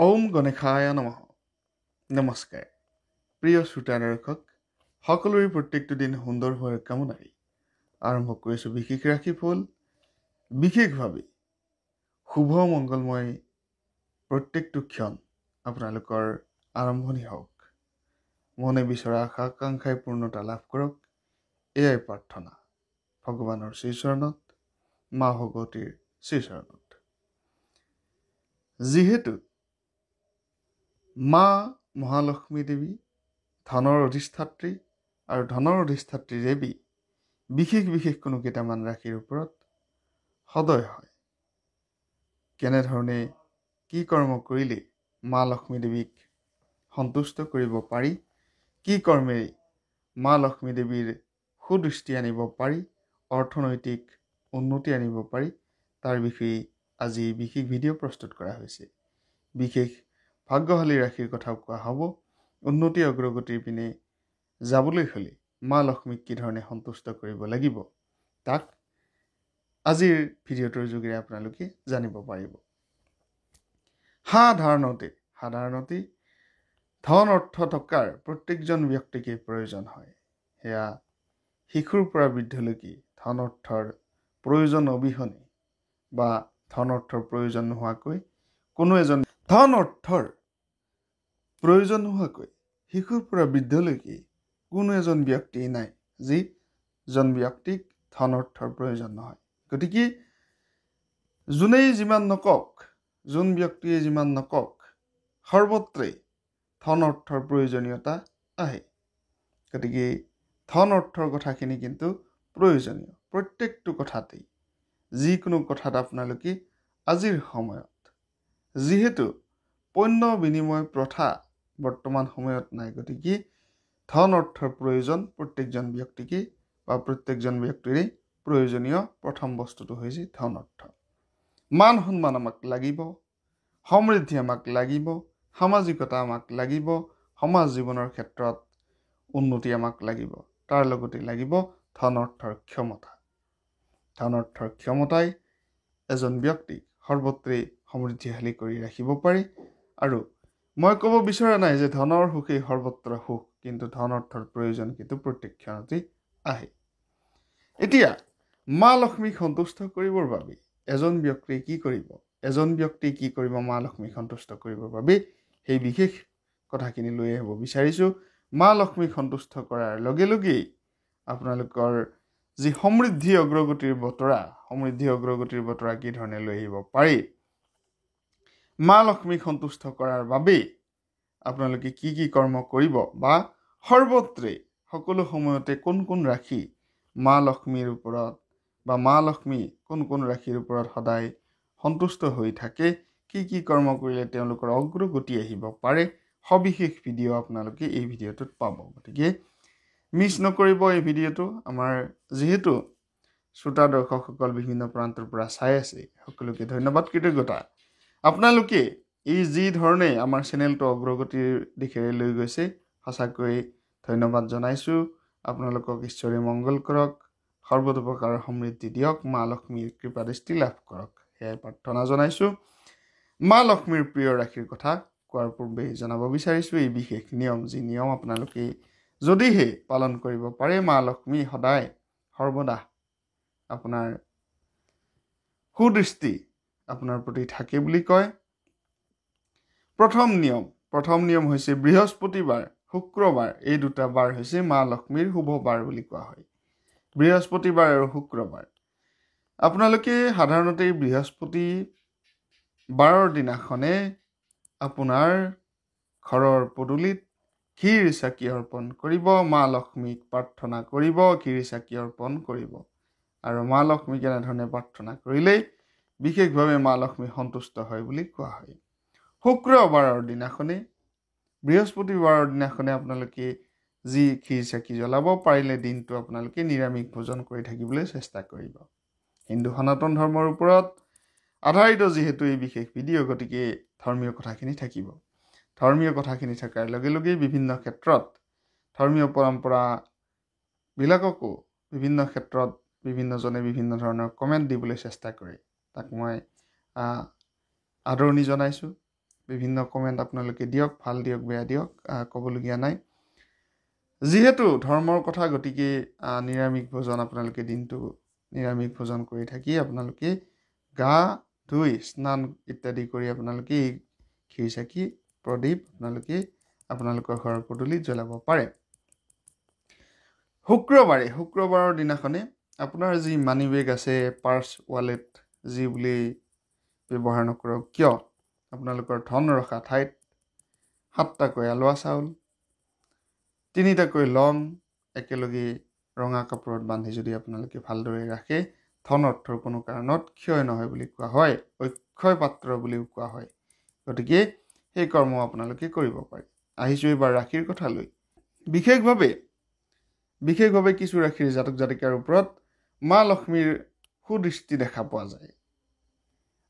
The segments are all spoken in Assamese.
ওম গণেশায় নমঃ। নমস্কাৰ প্ৰিয় শ্ৰোতা দৰ্শক সকলোৰে প্ৰত্যেকটো দিন সুন্দৰ হোৱাৰ কামনাৰে আৰম্ভ কৰিছোঁ বিশেষ ৰাশিফল। বিশেষভাৱে শুভ মংগলময় প্ৰত্যেকটো ক্ষণ আপোনালোকৰ আৰম্ভণি হওক। মনে বিচৰা আশা আকাংক্ষাই পূৰ্ণতা লাভ কৰক, এয়াই প্ৰাৰ্থনা ভগৱানৰ শ্ৰীচৰণত, মা ভগৱতীৰ শ্ৰীচৰণত। যিহেতু মা মহালক্ষ্মী দেৱী ধনৰ অধিষ্ঠাত্ৰী আৰু ধনৰ অধিষ্ঠাত্ৰী দেৱী বিশেষ কোনো কেইটামান ৰাশিৰ ওপৰত সদয় হয়। কেনেধৰণে কি কৰ্ম কৰিলে মা লক্ষ্মী দেৱীক সন্তুষ্ট কৰিব পাৰি, কি কৰ্মেৰে মা লক্ষ্মী দেৱীৰ সুদৃষ্টি আনিব পাৰি, অৰ্থনৈতিক উন্নতি আনিব পাৰি, তাৰ বিষয়ে আজি বিশেষ ভিডিঅ' প্ৰস্তুত কৰা হৈছে। বিশেষ ভাগ্যশালী ৰাশিৰ কথাও কোৱা হ'ব। উন্নতি অগ্ৰগতিৰ পিনে যাবলৈ হ'লে মা লক্ষ্মীক কি ধৰণে সন্তুষ্ট কৰিব লাগিব তাক আজিৰ ভিডিঅ'টোৰ যোগেৰে আপোনালোকে জানিব পাৰিব। সাধাৰণতে ধন অৰ্থ টকাৰ প্ৰত্যেকজন ব্যক্তিকে প্ৰয়োজন হয়। সেয়া শিশুৰ পৰা বৃদ্ধলৈকে ধন অৰ্থৰ প্ৰয়োজন অবিহনে বা ধন অৰ্থৰ প্ৰয়োজন নোহোৱাকৈ শিশুৰ পৰা বৃদ্ধলৈকে কোনো এজন ব্যক্তি নাই যিজন ব্যক্তিক ধন অৰ্থৰ প্ৰয়োজন নহয়। গতিকে যোন ব্যক্তিয়ে যিমান নকক সৰ্বত্ৰে ধন অৰ্থৰ প্ৰয়োজনীয়তা আহে। গতিকে ধন অৰ্থৰ কথাখিনি কিন্তু প্ৰয়োজনীয়। প্ৰত্যেকটো কথাতেই যিকোনো কথাত আপোনালোকে আজিৰ সময়ত, যিহেতু পণ্য বিনিময় প্ৰথা বৰ্তমান সময়ত নাই, গতিকে ধন অৰ্থৰ প্ৰয়োজন প্ৰত্যেকজন ব্যক্তিকে বা প্ৰত্যেকজন ব্যক্তিৰে প্ৰয়োজনীয় প্ৰথম বস্তুটো হৈছে ধন অৰ্থ। মান সন্মান আমাক লাগিব, সমৃদ্ধি আমাক লাগিব, সামাজিকতা আমাক লাগিব, সমাজ জীৱনৰ ক্ষেত্ৰত উন্নতি আমাক লাগিব, তাৰ লগতে লাগিব ধন অৰ্থৰ ক্ষমতা। ধন অৰ্থৰ ক্ষমতাই এজন ব্যক্তিক সৰ্বত্ৰে সমৃদ্ধিশালী কৰি ৰাখিব পাৰে। আৰু মই ক'ব বিচৰা নাই যে ধনৰ সুখেই সৰ্বত্ৰ সুখ, কিন্তু ধন অৰ্থৰ প্ৰয়োজন কিন্তু প্ৰত্যেক ক্ষণতেই আহে। এতিয়া মা লক্ষ্মীক সন্তুষ্ট কৰিবৰ বাবে এজন ব্যক্তিয়ে কি কৰিব মা লক্ষ্মীক সন্তুষ্ট কৰিবৰ বাবে, সেই বিশেষ কথাখিনি লৈ আহিব বিচাৰিছোঁ। মা লক্ষ্মীক সন্তুষ্ট কৰাৰ লগে লগেই আপোনালোকৰ যি সমৃদ্ধি অগ্ৰগতিৰ বতৰা কি ধৰণে লৈ আহিব পাৰি, মা লক্ষ্মীক সন্তুষ্ট কৰাৰ বাবে আপোনালোকে কি কৰ্ম কৰিব, বা সৰ্বত্ৰে সকলো সময়তে কোন ৰাশি মা লক্ষ্মীৰ ওপৰত বা মা লক্ষ্মী কোন ৰাশিৰ ওপৰত সদায় সন্তুষ্ট হৈ থাকে, কি কৰ্ম কৰিলে তেওঁলোকৰ অগ্ৰগতি আহিব পাৰে, সবিশেষ ভিডিঅ' আপোনালোকে এই ভিডিঅ'টোত পাব। গতিকে মিছ নকৰিব এই ভিডিঅ'টো। আমাৰ যিহেতু শ্ৰোতা দৰ্শকসকল বিভিন্ন প্ৰান্তৰ পৰা চাই আছে, সকলোকে ধন্যবাদ, কৃতজ্ঞতা। আপোনালোকে এই যি ধৰণে আমাৰ চেনেলটো অগ্ৰগতিৰ দিশেৰে লৈ গৈছে, সঁচাকৈ ধন্যবাদ জনাইছোঁ। আপোনালোকক ঈশ্বৰে মংগল কৰক, সৰ্বতোপ্ৰকাৰৰ সমৃদ্ধি দিয়ক, মা লক্ষ্মীৰ কৃপা দৃষ্টি লাভ কৰক, সেয়াই প্ৰাৰ্থনা জনাইছোঁ। মা লক্ষ্মীৰ প্ৰিয় ৰাশিৰ কথা কোৱাৰ পূৰ্বে জনাব বিচাৰিছোঁ এই বিশেষ যি নিয়ম আপোনালোকে যদিহে পালন কৰিব পাৰে, মা লক্ষ্মী সদায় সৰ্বদা আপোনাৰ সুদৃষ্টি আপোনাৰ প্ৰতি থাকে বুলি কয়। প্ৰথম নিয়ম হৈছে বৃহস্পতিবাৰ, শুক্ৰবাৰ, এই দুটা বাৰ হৈছে মা লক্ষ্মীৰ শুভ বাৰ বুলি কোৱা হয়। বৃহস্পতিবাৰ আৰু শুক্ৰবাৰ আপোনালোকে সাধাৰণতে বৃহস্পতি বাৰৰ দিনাখনে আপোনাৰ ঘৰৰ পদূলিত ক্ষীৰ চাকি অৰ্পণ কৰিব, মা লক্ষ্মীক প্ৰাৰ্থনা কৰিব, ক্ষীৰ চাকি অৰ্পণ কৰিব। আৰু মা লক্ষ্মীক এনেধৰণে প্ৰাৰ্থনা কৰিলেই বিশেষভাৱে মা লক্ষ্মী সন্তুষ্ট হয় বুলি কোৱা হয়। বৃহস্পতিবাৰৰ দিনাখনে আপোনালোকে যি ক্ষীৰ চাকি জ্বলাব, পাৰিলে দিনটো আপোনালোকে নিৰামিষ ভোজন কৰি থাকিবলৈ চেষ্টা কৰিব। হিন্দু সনাতন ধৰ্মৰ ওপৰত আধাৰিত যিহেতু এই বিশেষ ভিডিঅ', গতিকে ধৰ্মীয় কথাখিনি থাকিব। ধৰ্মীয় কথাখিনি থকাৰ লগে লগেই বিভিন্ন ক্ষেত্ৰত ধৰ্মীয় পৰম্পৰাবিলাককো বিভিন্ন ক্ষেত্ৰত বিভিন্নজনে বিভিন্ন ধৰণৰ কমেণ্ট দিবলৈ চেষ্টা কৰে, তাক মই আদৰণি জনাইছোঁ। বিভিন্ন কমেণ্ট আপোনালোকে দিয়ক, ভাল দিয়ক বেয়া দিয়ক, ক'বলগীয়া নাই। যিহেতু ধৰ্মৰ কথা, গতিকে নিৰামিষ ভোজন আপোনালোকে দিনটো নিৰামিষ ভোজন কৰি থাকি আপোনালোকে গা ধুই স্নান ইত্যাদি কৰি আপোনালোকে এই ক্ষীৰ চাকি প্ৰদীপ আপোনালোকৰ ঘৰৰ পদূলিত জ্বলাব পাৰে। শুক্ৰবাৰৰ দিনাখনে আপোনাৰ যি মানি বেগ আছে, পাৰ্চ, ৱালেট যি বুলি ব্যৱহাৰ নকৰক কিয়, আপোনালোকৰ ধন ৰখা ঠাইত 7টাকৈ আলোৱা চাউল, 3টাকৈ লং একেলগে ৰঙা কাপোৰত বান্ধি যদি আপোনালোকে ভালদৰে ৰাখে, ধন অৰ্থৰ কোনো কাৰণত ক্ষয় নহয় বুলি কোৱা হয়, অক্ষয় পাত্ৰ বুলিও কোৱা হয়। গতিকে সেই কৰ্ম আপোনালোকে কৰিব পাৰে। আহিছোঁ এইবাৰ ৰাশিৰ কথালৈ। বিশেষভাৱে কিছু ৰাশিৰ জাতক জাতিকাৰ ওপৰত মা লক্ষ্মীৰ সুদৃষ্টি দেখা পোৱা যায়।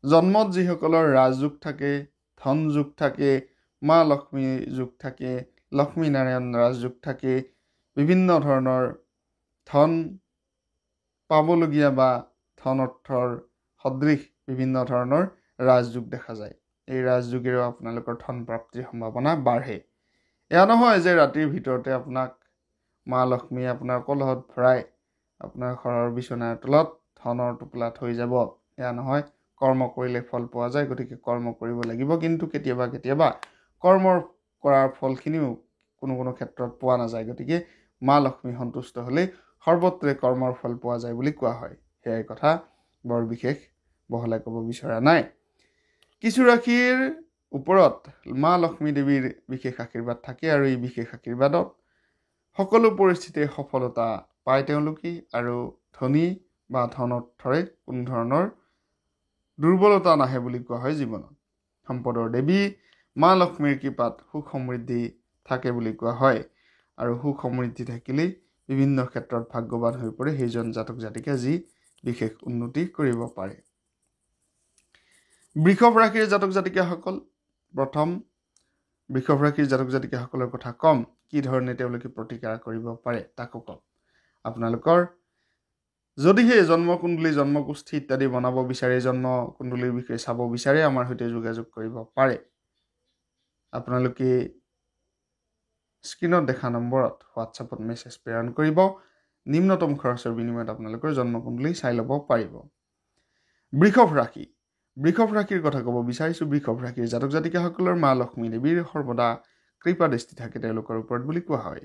জন্মত যিসকলৰ ৰাজযোগ থাকে, ধন যোগ থাকে, মা লক্ষ্মী যোগ থাকে, লক্ষ্মী নাৰায়ণ ৰাজযোগ থাকে, বিভিন্ন ধৰণৰ ধন পাবলগীয়া বা ধন অৰ্থৰ সদৃশ বিভিন্ন ধৰণৰ ৰাজযোগ দেখা যায়। এই ৰাজযোগেৰেও আপোনালোকৰ ধন প্ৰাপ্তিৰ সম্ভাৱনা বাঢ়ে। এয়া নহয় যে ৰাতিৰ ভিতৰতে আপোনাক মা লক্ষ্মীয়ে আপোনাৰ কলহত ভৰাই আপোনাৰ ঘৰৰ বিচনাৰ তলত ধনৰ টোপোলা থৈ যাব, এয়া নহয়। কৰ্ম কৰিলে ফল পোৱা যায়, গতিকে কৰ্ম কৰিব লাগিব। কিন্তু কেতিয়াবা কৰ্মৰ কৰাৰ ফলখিনিও কোনো ক্ষেত্ৰত পোৱা নাযায়। গতিকে মা লক্ষ্মী সন্তুষ্ট হ'লেই সৰ্বত্ৰে কৰ্মৰ ফল পোৱা যায় বুলি কোৱা হয়। সেয়াই কথা, বৰ বিশেষ বহলাই ক'ব বিচৰা নাই। কিছু ৰাশিৰ ওপৰত মা লক্ষ্মী দেৱীৰ বিশেষ আশীৰ্বাদ থাকে, আৰু এই বিশেষ আশীৰ্বাদত সকলো পৰিস্থিতিৰ সফলতা পায় তেওঁলোকে, আৰু ধনী বা ধন অৰ্থৰে কোনো ধৰণৰ দুৰ্বলতা নাহে বুলি কোৱা হয় জীৱনত। সম্পদৰ দেৱী মা লক্ষ্মীৰ কৃপাত সুখ সমৃদ্ধি থাকে বুলি কোৱা হয়, আৰু সুখ সমৃদ্ধি থাকিলেই বিভিন্ন ক্ষেত্ৰত ভাগ্যৱান হৈ পৰে সেইজন জাতক জাতিকে যি বিশেষ উন্নতি কৰিব পাৰে। বৃষভ ৰাশিৰ জাতক জাতিকাসকল, প্ৰথম বৃষভ ৰাশিৰ জাতক জাতিকাসকলৰ কথা কম, কি ধৰণে তেওঁলোকে প্ৰতিকাৰ কৰিব পাৰে তাকো কম। আপোনালোকৰ যদিহে জন্মকুণ্ডলী, জন্মকুষ্ঠী ইত্যাদি বনাব বিচাৰে, জন্মকুণ্ডলীৰ বিষয়ে চাব বিচাৰে, আমাৰ সৈতে যোগাযোগ কৰিব পাৰে। আপোনালোকে স্ক্ৰীণত দেখা নম্বৰত হোৱাটছআপত মেছেজ প্ৰেৰণ কৰিব। নিম্নতম খৰচৰ বিনিময়ত আপোনালোকৰ জন্মকুণ্ডলী চাই ল'ব পাৰিব। বৃষভ ৰাশিৰ কথা ক'ব বিচাৰিছোঁ। বৃষভ ৰাশিৰ জাতক জাতিকাসকলৰ মা লক্ষ্মী দেৱীৰ সৰ্বদা কৃপা দৃষ্টি থাকে তেওঁলোকৰ ওপৰত বুলি কোৱা হয়।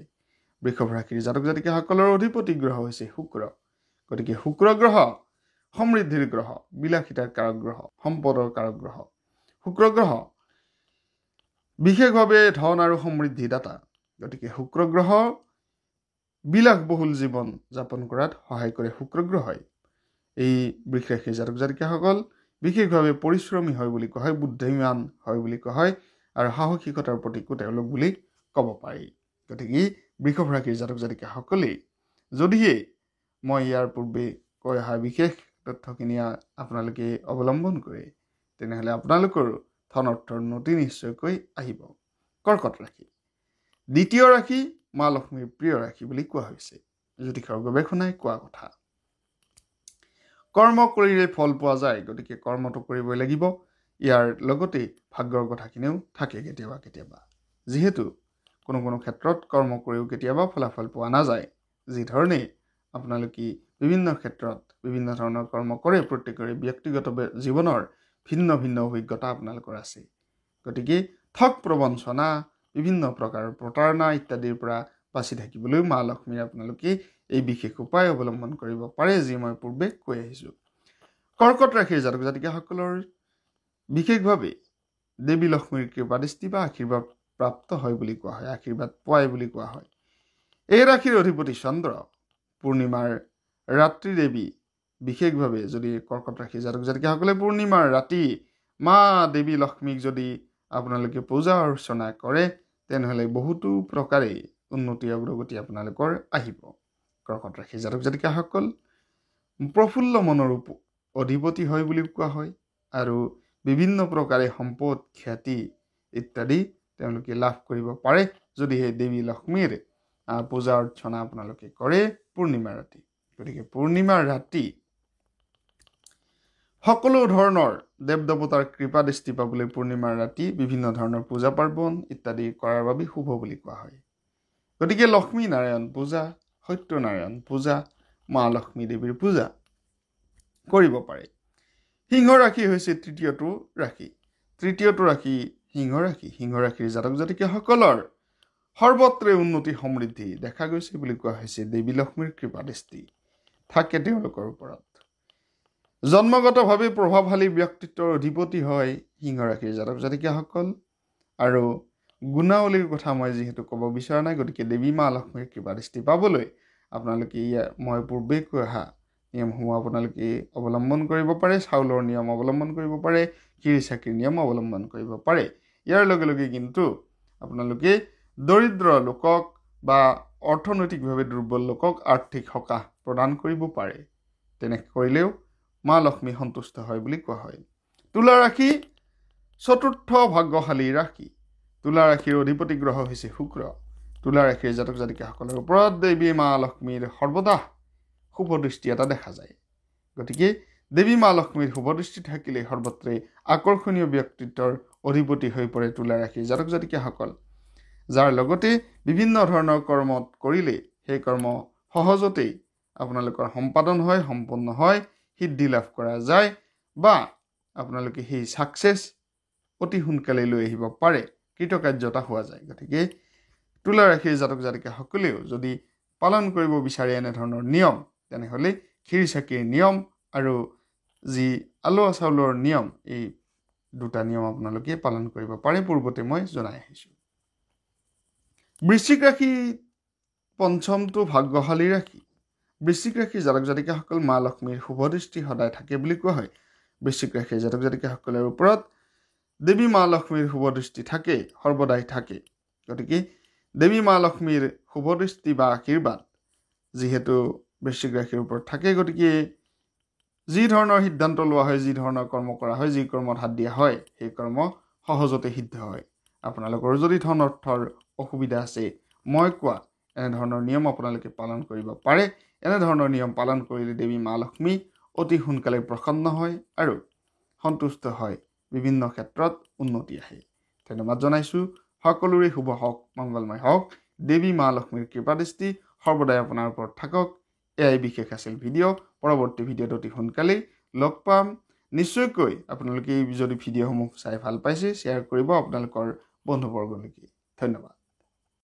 বৃষভ ৰাশিৰ জাতক জাতিকাসকলৰ অধিপতি গ্ৰহ হৈছে শুক্ৰ। গতিকে শুক্ৰ গ্ৰহ সমৃদ্ধিৰ গ্ৰহ, বিলাসিতাৰ কাৰক গ্ৰহ, সম্পদৰ কাৰক গ্ৰহ। শুক্ৰ গ্ৰহ বিশেষভাৱে ধন আৰু সমৃদ্ধি দাতা। গতিকে শুক্ৰ গ্ৰহ বিলাসবহুল জীৱন যাপন কৰাত সহায় কৰে শুক্ৰ গ্ৰহই। এই বৃষ ৰাশিৰ জাতক জাতিকাসকল বিশেষভাৱে পৰিশ্ৰমী হয় বুলি কোৱা হয়, বুদ্ধিমান হয় বুলি কোৱা হয়, আৰু সাহসিকতাৰ প্ৰতীকো তেওঁলোক বুলি ক'ব পাৰি। গতিকে বৃষভ ৰাশিৰ জাতক জাতিকাসকলেই যদিহে মই ইয়াৰ পূৰ্বে কৈ অহা বিশেষ তথ্যখিনি আপোনালোকে অৱলম্বন কৰে, তেনেহ'লে আপোনালোকৰো ধন অৰ্থৰ উন্নতি নিশ্চয়কৈ আহিব। কৰ্কট ৰাশি দ্বিতীয় ৰাশি, মা লক্ষ্মীৰ প্ৰিয় ৰাশি বুলি কোৱা হৈছে। জ্যোতিষৰ গৱেষণাই কোৱা কথা। কৰ্ম কৰিলে ফল পোৱা যায়, গতিকে কৰ্মটো কৰিবই লাগিব। ইয়াৰ লগতে ভাগ্যৰ কথাখিনিও থাকে কেতিয়াবা। যিহেতু কোনো ক্ষেত্ৰত কৰ্ম কৰিও কেতিয়াবা ফলাফল পোৱা নাযায়। যিধৰণে আপোনালোকে বিভিন্ন ক্ষেত্ৰত বিভিন্ন ধৰণৰ কৰ্ম কৰে, প্ৰত্যেকৰে ব্যক্তিগত জীৱনৰ ভিন্ন ভিন্ন অভিজ্ঞতা আপোনালোকৰ আছে। গতিকে ঠগ প্ৰবঞ্চনা, বিভিন্ন প্ৰকাৰৰ প্ৰতাৰণা ইত্যাদিৰ পৰা বাচি থাকিবলৈ মা লক্ষ্মীৰ আপোনালোকে এই বিশেষ উপায় অৱলম্বন কৰিব পাৰে, যি মই পূৰ্বে কৈ আহিছোঁ। কৰ্কট ৰাশিৰ জাতক জাতিকাসকলৰ বিশেষভাৱে দেৱী লক্ষ্মীৰ কৃপাদৃষ্টি বা আশীৰ্বাদ প্ৰাপ্ত হয় বুলি কোৱা হয়, আশীৰ্বাদ পোৱাই বুলি কোৱা হয়। এই ৰাশিৰ অধিপতি চন্দ্ৰ। পূৰ্ণিমাৰ ৰাত্ৰি দেৱী বিশেষভাৱে যদি কৰ্কট ৰাশিৰ জাতক জাতিকাসকলে পূৰ্ণিমাৰ ৰাতি মা দেৱী লক্ষ্মীক যদি আপোনালোকে পূজা অৰ্চনা কৰে, তেনেহ'লে বহুতো প্ৰকাৰে উন্নতি অগ্ৰগতি আপোনালোকৰ আহিব। কৰ্কট ৰাশিৰ জাতক জাতিকাসকল প্ৰফুল্ল মনৰ অধিপতি হয় বুলি কোৱা হয়, আৰু বিভিন্ন প্ৰকাৰে সম্পদ, খ্যাতি ইত্যাদি তেওঁলোকে লাভ কৰিব পাৰে যদিহে দেৱী লক্ষ্মীৰ পূজা অৰ্চনা আপোনালোকে কৰে পূৰ্ণিমাৰ ৰাতি। গতিকে পূৰ্ণিমাৰ ৰাতি সকলো ধৰণৰ দেৱ দেৱতাৰ কৃপা দৃষ্টি পাবলৈ পূৰ্ণিমাৰ ৰাতি বিভিন্ন ধৰণৰ পূজা পাৰ্বণ ইত্যাদি কৰাৰ বাবে শুভ বুলি কোৱা হয়। গতিকে লক্ষ্মী নাৰায়ণ পূজা, সত্যনাৰায়ণ পূজা, মা লক্ষ্মী দেৱীৰ পূজা কৰিব পাৰে। সিংহ ৰাশি হৈছে তৃতীয়টো ৰাশি। তৃতীয়টো ৰাশি সিংহ ৰাশি। সিংহ ৰাশিৰ জাতক জাতিকাসকলৰ সৰ্বত্ৰে উন্নতি সমৃদ্ধি দেখা গৈছে বুলি কোৱা হৈছে। দেৱী লক্ষ্মীৰ কৃপা দৃষ্টি থাকে তেওঁলোকৰ ওপৰত। জন্মগতভাৱে প্ৰভাৱশালী ব্যক্তিত্বৰ অধিপতি হয় সিংহ ৰাশিৰ জাতক জাতিকাসকল। আৰু গুণাৱলীৰ কথা মই যিহেতু ক'ব বিচৰা নাই, গতিকে দেৱী মা লক্ষ্মীৰ কৃপা দৃষ্টি পাবলৈ আপোনালোকে মই পূৰ্বে কৈ অহা নিয়মসমূহ আপোনালোকে অৱলম্বন কৰিব পাৰে। চাউলৰ নিয়ম অৱলম্বন কৰিব পাৰে, খিৰি চাকিৰ নিয়ম অৱলম্বন কৰিব পাৰে। ইয়াৰ লগে লগে কিন্তু আপোনালোকে দৰিদ্ৰ লোকক বা অৰ্থনৈতিকভাৱে দুৰ্বল লোকক আৰ্থিক সকাহ প্ৰদান কৰিব পাৰে। তেনেকৈ কৰিলেও মা লক্ষ্মী সন্তুষ্ট হয় বুলি কোৱা হয়। তুলা ৰাশি চতুৰ্থ ভাগ্যশালী ৰাশি। তুলা ৰাশিৰ অধিপতি গ্ৰহ হৈছে শুক্ৰ। তুলা ৰাশিৰ জাতক জাতিকাসকলৰ ওপৰত দেৱী মা লক্ষ্মীৰ সৰ্বদা শুভ দৃষ্টি এটা দেখা যায়। গতিকে দেৱী মা লক্ষ্মীৰ শুভ দৃষ্টি থাকিলে সৰ্বত্ৰে আকৰ্ষণীয় ব্যক্তিত্বৰ অধিপতি হৈ পৰে তুলা ৰাশিৰ জাতক জাতিকাসকল, যাৰ লগতে বিভিন্ন ধৰণৰ কৰ্মত কৰিলে সেই কৰ্ম সহজতেই আপোনালোকৰ সম্পাদন হয়, সম্পন্ন হয়, সিদ্ধি লাভ কৰা যায় বা আপোনালোকে সেই ছাকচেছ অতি সোনকালে লৈ আহিব পাৰে, কৃতকাৰ্যতা হোৱা যায়। গতিকে তুলা ৰাশিৰ জাতক জাতিকাসকলেও যদি পালন কৰিব বিচাৰে এনেধৰণৰ নিয়ম, তেনেহ'লে খিৰি চাকিৰ নিয়ম আৰু যি আলোৱা চাউলৰ নিয়ম, এই দুটা নিয়ম আপোনালোকে পালন কৰিব পাৰে, পূৰ্বতে মই জনাই আহিছোঁ। বৃশ্চিক ৰাশি পঞ্চমটো ভাগ্যশালী ৰাশি। বৃশ্চিক ৰাশিৰ জাতক জাতিকাসকল মা লক্ষ্মীৰ শুভ দৃষ্টি সদায় থাকে বুলি কোৱা হয়। বৃশ্চিক ৰাশিৰ জাতক জাতিকাসকলৰ ওপৰত দেৱী মা লক্ষ্মীৰ শুভ দৃষ্টি থাকে, সৰ্বদাই থাকে। গতিকে দেৱী মা লক্ষ্মীৰ শুভ দৃষ্টি বা আশীৰ্বাদ যিহেতু বৃশ্চিক ৰাশিৰ ওপৰত থাকে, গতিকে যি ধৰণৰ সিদ্ধান্ত লোৱা হয়, যি ধৰণৰ কৰ্ম কৰা হয়, যি কৰ্মত হাত দিয়া হয়, সেই কৰ্ম সহজতে সিদ্ধ হয়। আপোনালোকৰ যদি ধন অৰ্থৰ অসুবিধা আছে, মই কোৱা এনেধৰণৰ নিয়ম আপোনালোকে পালন কৰিব পাৰে। এনেধৰণৰ নিয়ম পালন কৰিলে দেৱী মা লক্ষ্মী অতি সোনকালে প্ৰসন্ন হয় আৰু সন্তুষ্ট হয়, বিভিন্ন ক্ষেত্ৰত উন্নতি আহে। ধন্যবাদ জনাইছোঁ। সকলোৰে শুভ হওক, মংগলময় হওক। দেৱী মা লক্ষ্মীৰ কৃপা দৃষ্টি সৰ্বদাই আপোনাৰ ওপৰত থাকক। এয়াই বিশেষ আছিল ভিডিঅ'। পৰৱৰ্তী ভিডিঅ'ত অতি সোনকালেই লগ পাম। নিশ্চয়কৈ আপোনালোকে যদি ভিডিঅ'সমূহ চাই ভাল পাইছে, শ্বেয়াৰ কৰিব আপোনালোকৰ বন্ধুবৰ্গলৈকে। ধন্যবাদ।